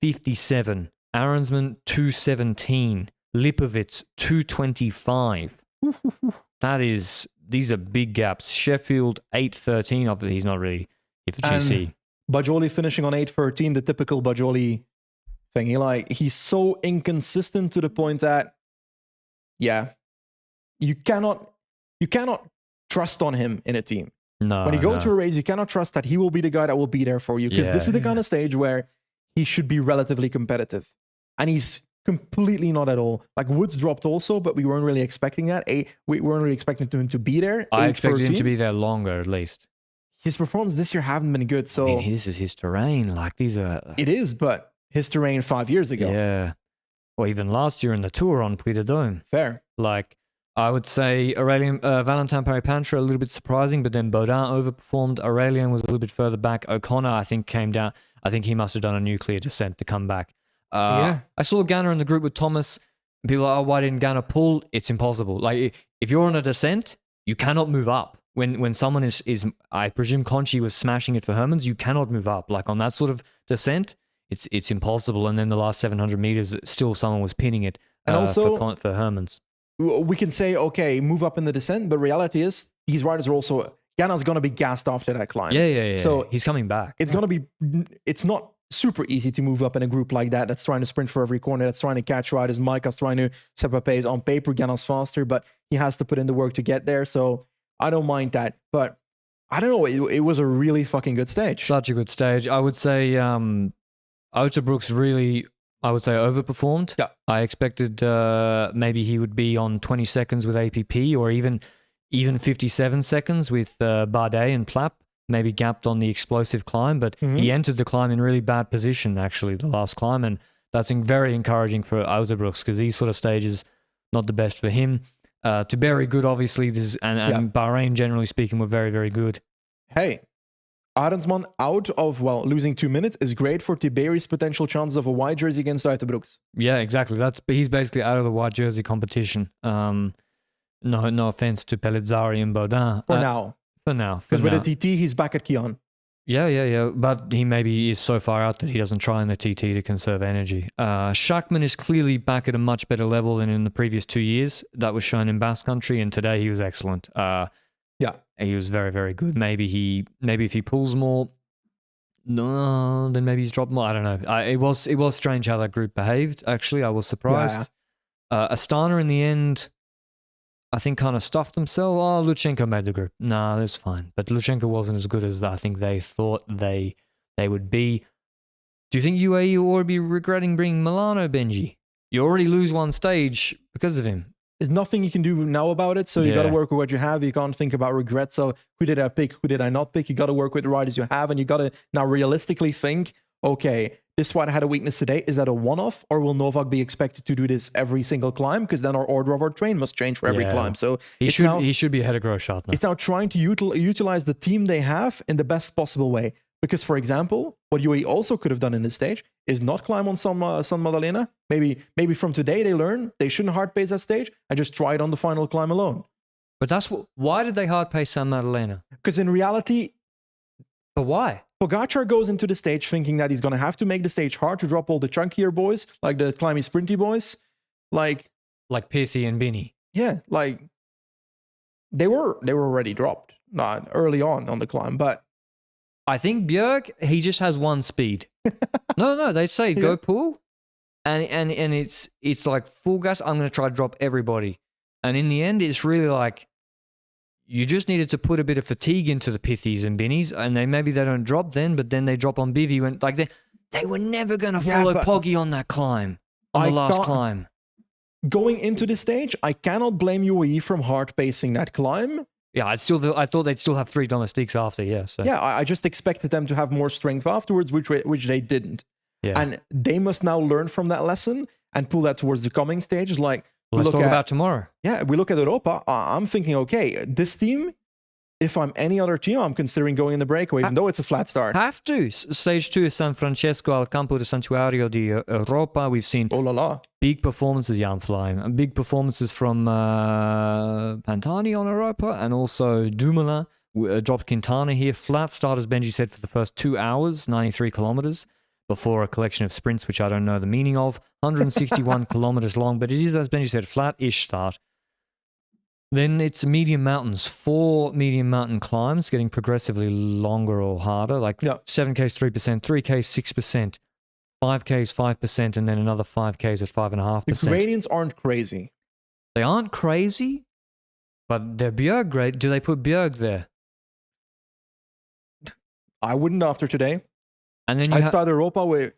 57. Aronsman 217. Lipovitz 225. These are big gaps. Sheffield 813. He's not really here for GC. Bajoli finishing on 813, the typical Bajoli thing. He's so inconsistent to the point that, yeah, you cannot trust on him in a team. No. When you go to a race, you cannot trust that he will be the guy that will be there for you, because this is the kind of stage where he should be relatively competitive, and he's completely not at all. Like, Woods dropped also, but we weren't really expecting that. We weren't really expecting him to be there. I expected him to be there longer, at least. His performance this year haven't been good. So I mean, this is his terrain. Like, these are. It is, but his terrain 5 years ago. Yeah. Or even last year in the Tour on Puy de Dôme. Fair. Like, I would say Aurélien, Valentin Paris-Pantra a little bit surprising, but then Baudin overperformed. Aurélien was a little bit further back. O'Connor, I think, came down. I think he must have done a nuclear descent to come back. I saw Ganna in the group with Thomas. And people are like, oh, why didn't Ganna pull? It's impossible. Like, if you're on a descent, you cannot move up. When someone is I presume Conchi was smashing it for Hermans, you cannot move up. Like, on that sort of descent, it's impossible. And then the last 700 meters, still someone was pinning it and also, for Hermans. We can say, okay, move up in the descent, but reality is these riders are also, Ganna's going to be gassed after that climb. Yeah. So he's coming back. It's not super easy to move up in a group like that that's trying to sprint for every corner, that's trying to catch riders. Micah's trying to set up a pace. On paper, Ganna's faster, but he has to put in the work to get there. So I don't mind that. But I don't know, it was a really fucking good stage. Such a good stage. I would say Otterbrooks really, I would say, overperformed. Yeah. I expected maybe he would be on 20 seconds with APP, or even 57 seconds with Bardet and Plapp. Maybe gapped on the explosive climb, but he entered the climb in really bad position, actually, the last climb, and that's very encouraging for Otterbrooks, because these sort of stages, not the best for him. Tiberi, good, obviously, and Bahrain, generally speaking, were very, very good. Hey, Arensman out of, losing 2 minutes is great for Tiberi's potential chances of a white jersey against Otterbrooks. Yeah, exactly. He's basically out of the white jersey competition. No offense to Pellizzari and Baudin. For now. Because with the TT, he's back at Kion. Yeah. But he maybe is so far out that he doesn't try in the TT to conserve energy. Schachmann is clearly back at a much better level than in the previous 2 years. That was shown in Basque Country, and today he was excellent. He was very, very good. Maybe if he pulls more, No, then maybe he's dropped more. I don't know. It was strange how that group behaved. Actually, I was surprised. Astana in the end, I think, kind of stuffed themselves. Oh, Lutsenko made the group. Nah, that's fine. But Lutsenko wasn't as good as I think they thought they would be. Do you think UAE will already be regretting bringing Milano, Benji? You already lose one stage because of him. There's nothing you can do now about it, so you got to work with what you have. You can't think about regrets. So who did I pick? Who did I not pick? You got to work with the riders you have, and you got to now realistically think, okay, this rider had a weakness today. Is that a one-off, or will Novak be expected to do this every single climb? Because then our order of our train must change for every climb. So he should be ahead of Grosjean now. It's now trying to utilize the team they have in the best possible way. Because, for example, what UAE also could have done in this stage is not climb on San Madalena. Maybe from today they learn they shouldn't hard pace that stage and just try it on the final climb alone. But why did they hard pace San Madalena? Because in reality, but why? Pogacar goes into the stage thinking that he's going to have to make the stage hard to drop all the chunkier boys, like the climby sprinty boys, like Pithy and Binny. Yeah, like they were already dropped early on the climb, but. I think Bjerg, he just has one speed. No, they say go pull, and it's like full gas. I'm going to try to drop everybody, and in the end, it's really like you just needed to put a bit of fatigue into the Pithies and Binnies, and maybe they don't drop then, but then they drop on Bivy when like they were never going to follow Poggy on that climb on the last climb. Going into this stage, I cannot blame UAE from hard pacing that climb. Yeah, I thought they'd still have 3 domestiques after, yeah. So. Yeah, I just expected them to have more strength afterwards, which they didn't. Yeah. And they must now learn from that lesson and pull that towards the coming stages. Like, let's talk about tomorrow. Yeah, we look at Europa. I'm thinking, okay, this team, if I'm any other team, I'm considering going in the breakaway, even though it's a flat start. Have to. Stage 2 is San Francesco al Campo de Santuario di Europa. We've seen big performances. Yeah, I'm flying. Big performances from Pantani on Europa, and also Dumoulin dropped Quintana here. Flat start, as Benji said, for the first 2 hours, 93 kilometers, before a collection of sprints, which I don't know the meaning of. 161 kilometers long, but it is, as Benji said, flat-ish start. Then it's medium mountains, 4 medium mountain climbs, getting progressively longer or harder, like 7Ks 3%, 3Ks 6%, 5Ks 5%, and then another 5Ks at 5.5%. The gradients aren't crazy. They aren't crazy, but they're Bjerg grade. Do they put Bjerg there? I wouldn't after today. And then I'd start Europa with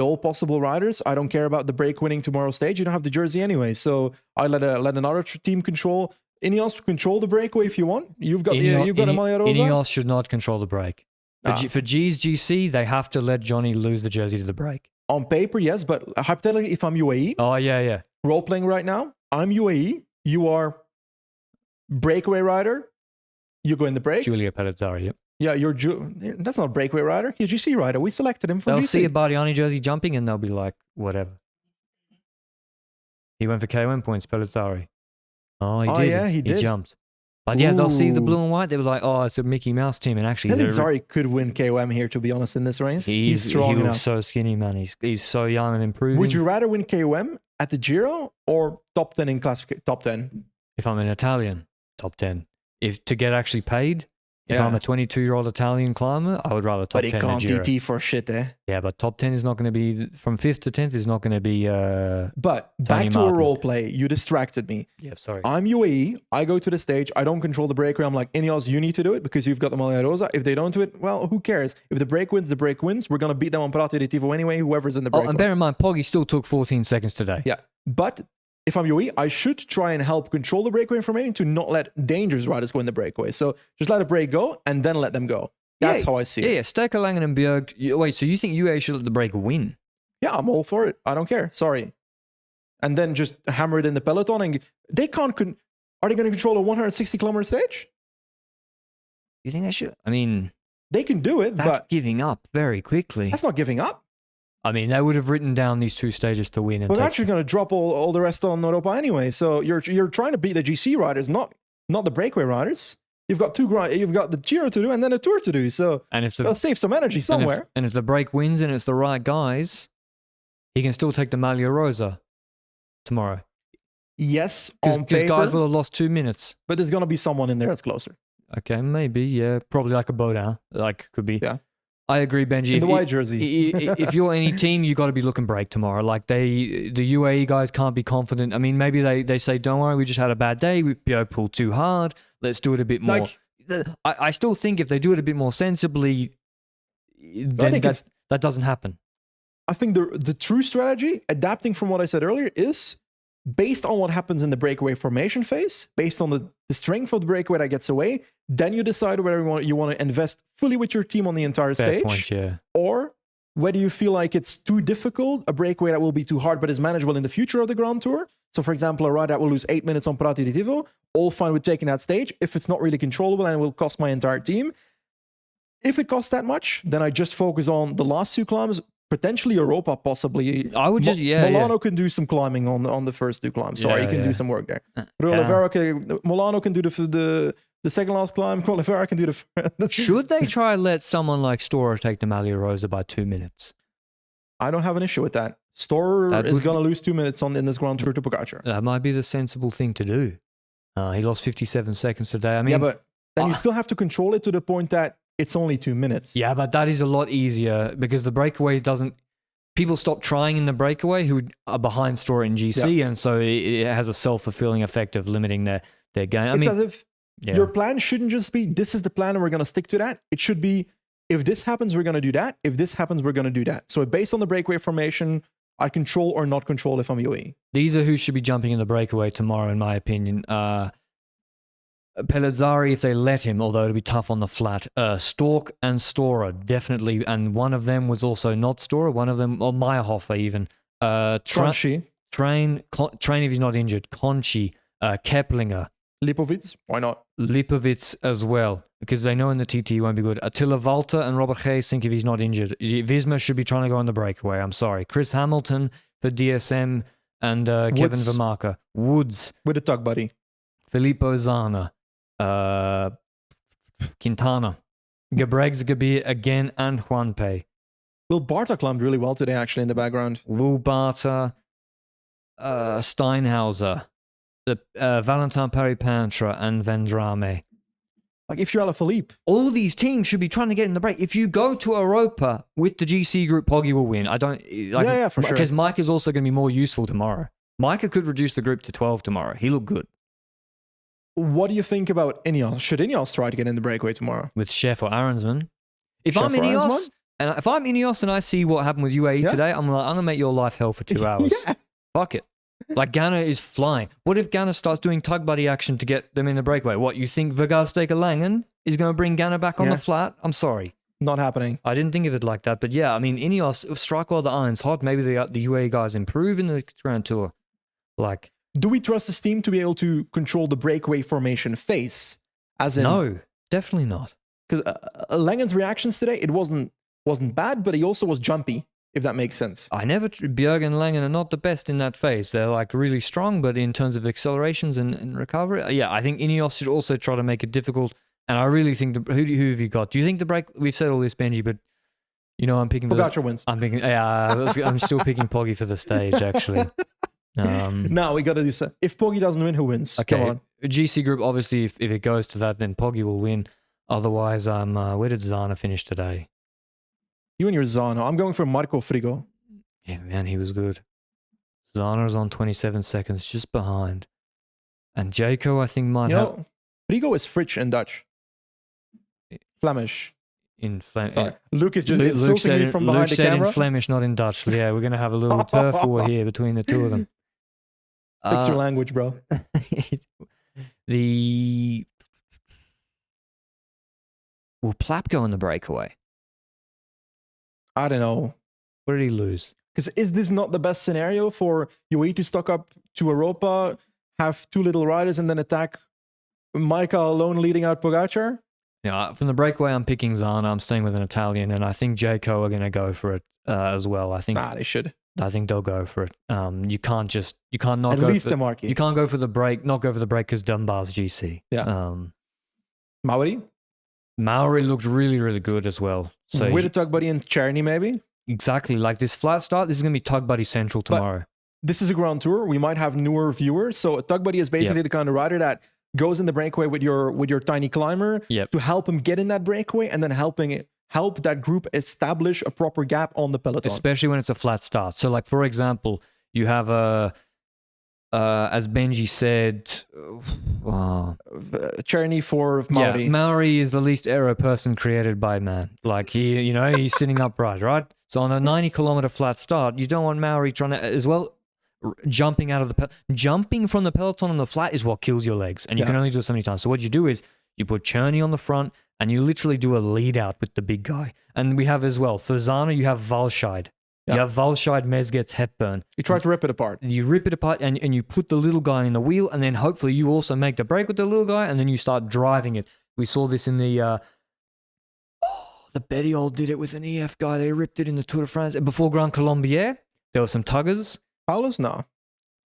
all possible riders. I don't care about the break winning tomorrow's stage. You don't have the jersey anyway, so I let another team control. Ineos control the breakaway if you want. You've got Amalia Rosa. Ineos should not control the break. For G's GC, they have to let Johnny lose the jersey to the break. On paper, yes, but hypothetically, if I'm UAE, role playing right now, I'm UAE. You are breakaway rider. You go in the break. Giulio Pellizzari. Yep. Yeah, that's not a breakaway rider. He's a GC rider. We selected him for GC. They'll see a Bardiani jersey jumping and they'll be like, whatever. He went for KOM points, Pellizzari. Oh, he did. Yeah, he did. He jumped. But yeah, they'll see the blue and white. They were like, oh, it's a Mickey Mouse team. And actually, Pellizzari could win KOM here, to be honest, in this race. He's strong enough. He's so skinny, man. He's so young and improving. Would you rather win KOM at the Giro or top 10 in classification? Top 10. If I'm an Italian, top 10. If to get actually paid, if I'm a 22-year-old Italian climber, I would rather top 10 But he can't TT for shit, eh? Yeah, but top 10 is not going to be, from 5th to 10th is not going to be But back to a role play. You distracted me. Yeah, sorry. I'm UAE. I go to the stage. I don't control the breakaway. I'm like, Ineos, you need to do it because you've got the Maglia Rosa. If they don't do it, well, who cares? If the break wins, the break wins. We're going to beat them on Prato di Tivo anyway, whoever's in the breakaway. And bear in mind, Poggy still took 14 seconds today. Yeah, but if I'm UAE, I should try and help control the breakaway information to not let dangerous riders go in the breakaway. So just let a break go and then let them go. That's how I see it. Yeah, Steker, Langen and Bjerg. Wait, so you think UAE should let the break win? Yeah, I'm all for it. I don't care. Sorry. And then just hammer it in the peloton. And they can't... Are they going to control a 160-kilometer stage? You think they should? I mean... They can do it, that's but... giving up very quickly. That's not giving up. I mean, they would have written down these 2 stages to win. But actually going to drop all the rest on Europa anyway. So you're trying to beat the GC riders, not the breakaway riders. You've got the Giro to do and then a Tour to do. So they'll save some energy somewhere. And if the break wins and it's the right guys, he can still take the Maglia Rosa tomorrow. Yes, on paper. Because guys will have lost 2 minutes. But there's going to be someone in there that's closer. Okay, maybe, yeah. Probably like a Baudin. Like, could be. Yeah. I agree, Benji. In the white jersey. If you're any team, you got to be looking break tomorrow. Like the UAE guys can't be confident. I mean, maybe they say, "Don't worry, we just had a bad day. We pulled too hard. Let's do it a bit more." I still think if they do it a bit more sensibly, then that doesn't happen. I think the true strategy, adapting from what I said earlier, is based on what happens in the breakaway formation phase, based on the strength of the breakaway that gets away, then you decide whether you want to invest fully with your team on the entire stage, point, yeah. or whether you feel like it's too difficult, a breakaway that will be too hard but is manageable in the future of the Grand Tour. So, for example, a ride that will lose 8 minutes on Prati di Tivo, all fine with taking that stage. If it's not really controllable and it will cost my entire team, if it costs that much, then I just focus on the last 2 climbs. Potentially Europa, possibly. I would just, Milano can do some climbing on the first 2 climbs. So he can do some work there. Milano can do the second last climb. Oliveira can do the. Should they try and let someone like Storer take the Maglia Rosa by 2 minutes? I don't have an issue with that. Storer is going to lose 2 minutes in this Grand Tour to Pogacar. That might be the sensible thing to do. He lost 57 seconds today. I mean, yeah, but then you still have to control it to the point that it's only 2 minutes. Yeah, but that is a lot easier because the breakaway doesn't... People stop trying in the breakaway who are behind Storer in GC, and so it has a self-fulfilling effect of limiting their game. It's as if your plan shouldn't just be, this is the plan and we're going to stick to that. It should be, if this happens, we're going to do that. If this happens, we're going to do that. So based on the breakaway formation, I control or not control if I'm UAE. These are who should be jumping in the breakaway tomorrow, in my opinion. Pellizzari, if they let him, although it'll be tough on the flat. Stork and Storer, definitely. And one of them was also not Storer. One of them, or Meyerhofer even. Conchi. Train if he's not injured. Conchi. Keplinger. Lipovic, why not? Lipovic as well, because they know in the TT he won't be good. Attila Walter and Robert Geesink if he's not injured. Visma should be trying to go on the breakaway, I'm sorry. Chris Hamilton for DSM and Kevin Vermaker. Woods. With a tug buddy. Filippo Zana. Quintana, Gebregs Gabir again, and Juanpe. Will Barta climbed really well today, actually, in the background. Will Barta, Steinhauser, Valentin Paripantra, and Vendrame. Like, if you're Alaphilippe. All these teams should be trying to get in the break. If you go to Europa with the GC group, Poggi will win. For sure. Because Mike is also going to be more useful tomorrow. Micah could reduce the group to 12 tomorrow. He looked good. What do you think about Ineos? Should Ineos try to get in the breakaway tomorrow? With Chef or Aronsman? If I'm Ineos and I see what happened with UAE today, I'm going to make your life hell for 2 hours. Fuck it. Like, Ghana is flying. What if Ghana starts doing tug buddy action to get them in the breakaway? What, you think Vergasteker Langen is going to bring Ghana back on the flat? I'm sorry. Not happening. I didn't think of it like that. But yeah, I mean, Ineos, strike while the iron's hot. Maybe the UAE guys improve in the Grand Tour. Like... Do we trust this team to be able to control the breakaway formation phase? No, definitely not. Because Langen's reactions today, it wasn't bad, but he also was jumpy, if that makes sense. Bjerg and Langen are not the best in that phase. They're like really strong, but in terms of accelerations and recovery, I think Ineos should also try to make it difficult. And I really think, who have you got? Do you think the break, we've said all this, Benji, but you know, I'm picking... Pogacar wins. I'm still picking Poggi for the stage, actually. No, we got to do so. If Poggi doesn't win, who wins? Okay. Come on. GC group, obviously, if it goes to that, then Poggi will win. Otherwise, where did Zana finish today? You and your Zana. I'm going for Marco Frigo. Yeah, man, he was good. Zana's on 27 seconds, just behind. And Jaco, I think, might have... Frigo is Fritsch in Dutch. Flemish. In Flemish. Sorry. Luke is just insulting me from behind the camera. Luke said in Flemish, not in Dutch. Yeah, we're going to have a little turf war here between the two of them. Fix your language, bro. Will Plapp go in the breakaway? I don't know. What did he lose? Because is this not the best scenario for UAE to stock up to Europa, have 2 little riders, and then attack Micah alone leading out Pogacar? Yeah, from the breakaway, I'm picking Zana. I'm staying with an Italian, and I think Jaco are going to go for it as well. I think they should. I think they'll go for it. You can't not at go least for the marquee. You can't go for the break, not go for the break because Dunbar's GC. Yeah. Maori looked really, really good as well. So with a tug buddy and Czerny, maybe. Exactly, like this flat start. This is going to be tug buddy central tomorrow. But this is a Grand Tour. We might have newer viewers, so a tug buddy is basically the kind of rider that goes in the breakaway with your tiny climber to help him get in that breakaway, and then help help that group establish a proper gap on the peloton. Especially when it's a flat start. So, like, for example, you have as Benji said, Journey for Maori. Yeah, Maori is the least error person created by man. Like, he's sitting upright, right? So on a 90-kilometer flat start, you don't want Maori trying to, as well, jumping from the peloton on the flat is what kills your legs, and you can only do it so many times. So what you do is you put Cherney on the front, and you literally do a lead out with the big guy. And we have as well, for Zana, you have Valscheid. You have Valscheid, Mezgets, Hepburn. You try to rip it apart. You rip it apart, and you put the little guy in the wheel, and then hopefully you also make the break with the little guy, and then you start driving it. We saw this in the Bettiol did it with an EF guy. They ripped it in the Tour de France. Before Grand Colombier, there were some tuggers. Paulus? No.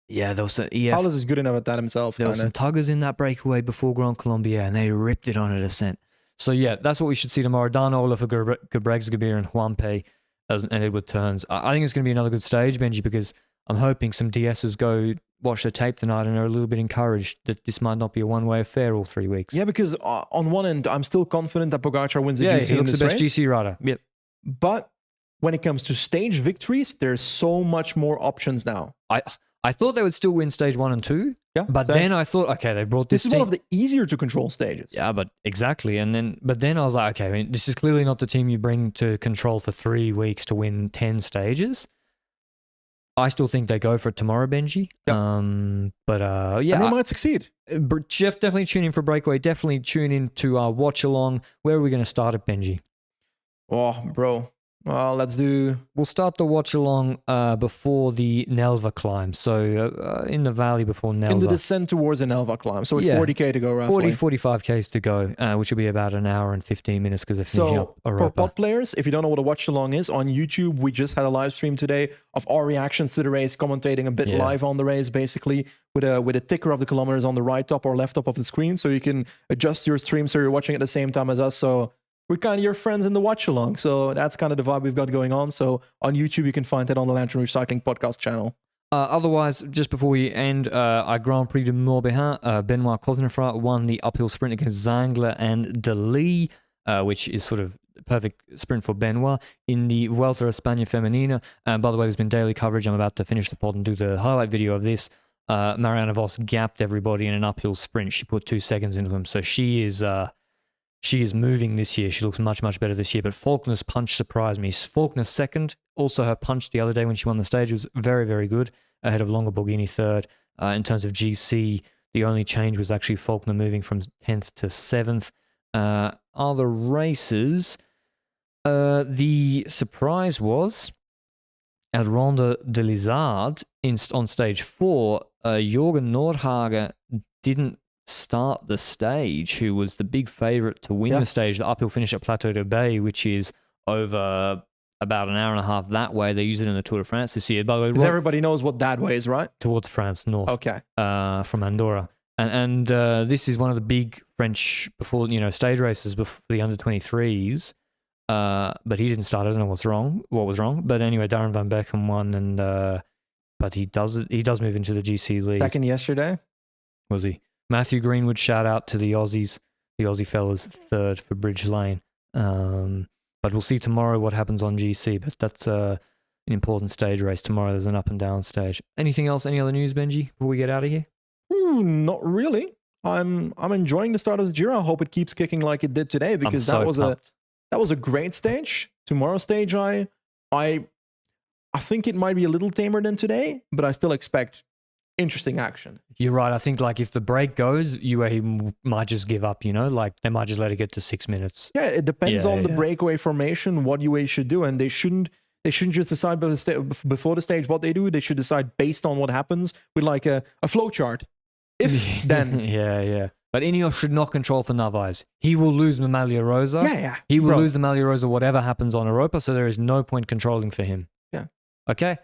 Yeah, there was some EF. Paulus is good enough at that himself. There were some tuggers in that breakaway before Grand Colombier, and they ripped it on a descent. So yeah, that's what we should see tomorrow. Dan Olaf, Gebregsgebir, and Juanpe and Edward Turns. I think it's going to be another good stage, Benji, because I'm hoping some DSs go watch the tape tonight and are a little bit encouraged that this might not be a one-way affair all 3 weeks. Yeah, because on one end, I'm still confident that Pogacar wins the GC he in looks this the best race. GC rider. Yep. But when it comes to stage victories, there's so much more options now. I thought they would still win stage 1 and 2. Yeah, but then I thought, okay, they brought this. This is one of the easier to control stages. Yeah, but exactly. But then I was like, okay, this is clearly not the team you bring to control for 3 weeks to win 10 stages. I still think they go for it tomorrow, Benji. Yep. And they might succeed. Jeff, definitely tune in for Breakaway. Definitely tune in to watch along. Where are we going to start it, Benji? Oh, bro. Well, we'll start the watch along before the Nelva climb. So in the valley before Nelva. In the descent towards the Nelva climb. So it's 40K to go roughly. 45Ks to go, which will be about an hour and 15 minutes because they're finishing up Europa. For pod players, if you don't know what a watch along is, on YouTube, we just had a live stream today of our reactions to the race, commentating a bit live on the race, basically with a ticker of the kilometers on the right top or left top of the screen. So you can adjust your stream so you're watching at the same time as us. So we're kind of your friends in the watch along. So that's kind of the vibe we've got going on. So on YouTube, you can find that on the Lanterne Rouge Cycling podcast channel. Otherwise, just before we end, our Grand Prix de Morbihan, Benoit Cosnefroid won the uphill sprint against Zangler and Deli, which is sort of perfect sprint for Benoit. In the Vuelta a España Femenina, and by the way, there's been daily coverage. I'm about to finish the pod and do the highlight video of this. Marianne Vos gapped everybody in an uphill sprint. She put 2 seconds into him. So she is moving this year. She looks much, much better this year. But Faulkner's punch surprised me. Faulkner second. Also, her punch the other day when she won the stage was very, very good. Ahead of Longo Borghini third. In terms of GC, the only change was actually Faulkner moving from 10th to 7th. Other races, the surprise was at Ronde de Lizard on stage 4, Jorgen Nordhager didn't start the stage, who was the big favorite to win the stage, the uphill finish at Plateau de Bay, which is over about an hour and a half that way. They use it in the Tour de France this year. By the way, because everybody knows what that way is, right? Towards France, north. Okay. From Andorra. And this is one of the big French stage races before the under 23s. But he didn't start. I don't know what was wrong. But anyway, Darren Van Becken won, and but he does move into the GC league. Second yesterday? Was he? Matthew Greenwood, shout out to the Aussies, the Aussie fellas, third for Bridge Lane. But we'll see tomorrow what happens on GC. But that's an important stage race tomorrow. There's an up and down stage. Anything else? Any other news, Benji, before we get out of here? Not really. I'm enjoying the start of the Giro. I hope it keeps kicking like it did today, because that was a great stage. Tomorrow's stage, I think it might be a little tamer than today, but I still expect interesting action. You're right. I think if the break goes, UAE might just give up, they might just let it get to 6 minutes. Yeah, it depends on the breakaway formation, what UAE should do, and they shouldn't just decide before the stage what they do. They should decide based on what happens with a flow chart. If then. Yeah. But Ineos should not control for Narvaez. He will lose the Maglia Rosa. Yeah. He will lose the Maglia Rosa whatever happens on Europa, so there is no point controlling for him. Yeah. Okay?